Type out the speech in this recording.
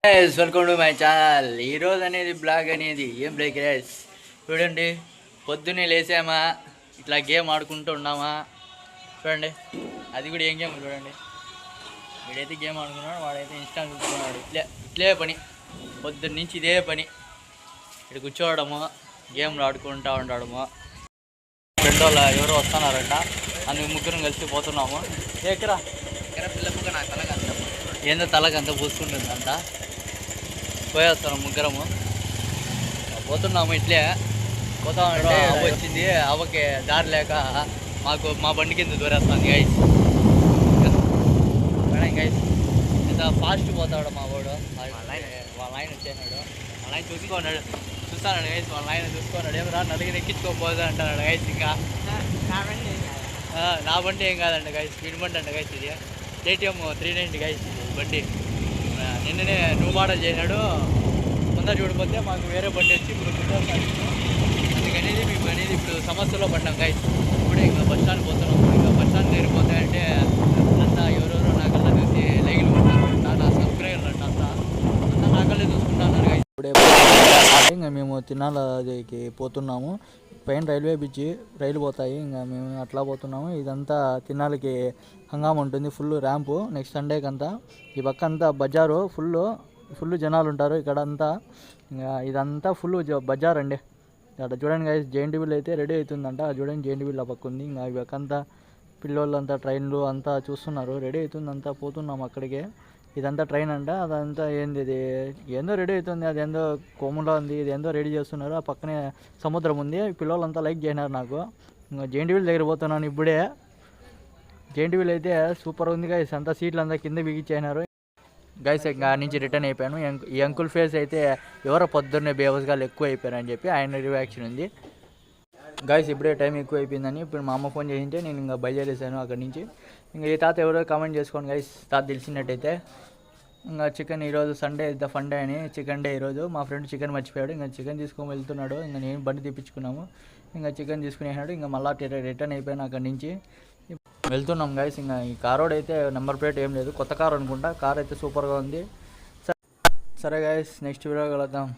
Welcome to my channel. ఈరోజు అనేది blog అనేది ఏం బ్రేక్ రేస్ చూడండి. పొద్దున్నే లేసామా, ఇట్లా గేమ్ ఆడుకుంటూ ఉన్నామా చూడండి. అది కూడా ఏం గేమ్ చూడండి. వీడైతే గేమ్ ఆడుకున్నాడు, వాడైతే ఇన్స్టా చూసుకున్నాడు. ఇట్లే పని పొద్దున్న నుంచి ఇదే పని. ఇక్కడ కూర్చోవడము, గేమ్లు ఆడుకుంటూ ఉండడము. ఫ్రెండ్ వాళ్ళు ఎవరో వస్తున్నారంట, అందుకు ముగ్గురం కలిసి పోతున్నాము. ఎక్కరా పిల్లగా నా తలకంతా ఏందో తలకంతా పూసుకుంటుంది అంట. పోయేస్తున్నాం ముగ్గురము, పోతున్నాము. ఇట్లే పోతామంటే అవ్వ వచ్చింది. అవ్వకి దారి లేక మా బండి కింద దూరేస్తుంది గైస్. గైస్ ఇంత ఫాస్ట్ పోతాడు మా వాడు. వాళ్ళ ఆయన వచ్చేసినాడు, వాళ్ళ ఆయన చూసుకున్నాడు గైస్. వాళ్ళ ఆయన చూసుకున్నాడు, ఏమరా నలుగురు ఎక్కించుకోకపోదు అంటున్నాడు గైస్. ఇంకా నా బండి ఏం కాదండి గైస్, స్పీడ్ బండి అంట గైస్. ఇది KTM 390 గైస్ బండి. నిన్ననే నువ్వు మోడల్ చేసినాడు. ముందర చూడిపోతే మాకు వేరే బండి వచ్చి ఇప్పుడు అందుకనేది మేము అనేది ఇప్పుడు సమస్యలో పడ్డాం గైస్. ఇప్పుడే ఇంకా బస్ స్టాండ్ పోతున్నాం. ఇంకా బస్ స్టాండ్ దగ్గరిపోతే అంతా ఎవరెవరో నాకల్లా చూసి లైన్లు కొట్టారంట, నా సబ్స్క్రైబర్లు అంట. అంతా నాకల్లే చూసుకుంటున్నారు గైస్. ఇప్పుడే ఇంకా మేము తినాలకి పోతున్నాము. పైన రైల్వే బ్రిడ్జి, రైలు పోతాయి. ఇంకా మేము అట్లా పోతున్నాము. ఇదంతా తినాలకి హంగామా ఉంటుంది, ఫుల్ ర్యాంపు. నెక్స్ట్ సండేకి అంతా ఈ పక్క అంతా బజారు ఫుల్ జనాలు ఉంటారు ఇక్కడ అంతా. ఇంకా ఇదంతా ఫుల్ బజార్ అండి. అక్కడ చూడండి గైస్, JNTVలో అయితే రెడీ అవుతుందంట. చూడండి JNTVలో ఆ పక్క ఉంది. ఇంకా ఈ పక్క అంతా పిల్లోళ్ళంతా ట్రైన్లు అంతా చూస్తున్నారు. రెడీ అవుతుంది అంతా, పోతున్నాము అక్కడికే. ఇదంతా ట్రైన్ అంట. అదంతా ఏంది, ఇది ఏందో రెడీ అవుతుంది. అది ఏందో కొమ్ములో ఉంది, ఇది ఏందో రెడీ చేస్తున్నారు. ఆ పక్కనే సముద్రం ఉంది. పిల్లలంతా లైక్ చేసినారు నాకు. ఇంకా JNTV దగ్గర పోతున్నాను ఇప్పుడే. JNTVలో అయితే సూపర్ ఉంది గైస్. అంతా సీట్లు అంతా కింద బిగించేసినారు గైస్. ఇంకా నుంచి రిటర్న్ అయిపోయాను. ఈ అంకుల్ ఫేస్ అయితే ఎవరో పొద్దున్నే బేవస్గా ఎక్కువ అయిపోయారు అని చెప్పి ఆయన రియాక్షన్ ఉంది గైస్. ఇప్పుడే టైం ఎక్కువ అయిపోయిందని ఇప్పుడు మా అమ్మ ఫోన్ చేసింటే నేను ఇంకా బయలుదేరేసాను అక్కడి నుంచి. ఇంకా ఈ తాత ఎవరో కామెంట్ చేసుకోండి గైస్, తాత తెలిసినట్టయితే. ఇంకా చికెన్ ఈరోజు సండే ద ఫన్ డే అని, చికెన్ డే ఈరోజు. మా ఫ్రెండ్ చికెన్ మర్చిపోయాడు, ఇంకా చికెన్ తీసుకొని వెళ్తున్నాడు. ఇంకా నేను బండి తెప్పించుకున్నాము. ఇంకా చికెన్ తీసుకునేసాడు. ఇంకా మళ్ళీ రిటర్న్ అయిపోయాను అక్కడి నుంచి. వెళ్తున్నాం గైస్. ఇంకా ఈ కార్ రోడ్ అయితే నెంబర్ ప్లేట్ ఏం లేదు, కొత్త కార్ అనుకుంటా. కార్ అయితే సూపర్గా ఉంది. సరే గైస్, నెక్స్ట్ వీడియో కలుద్దాం.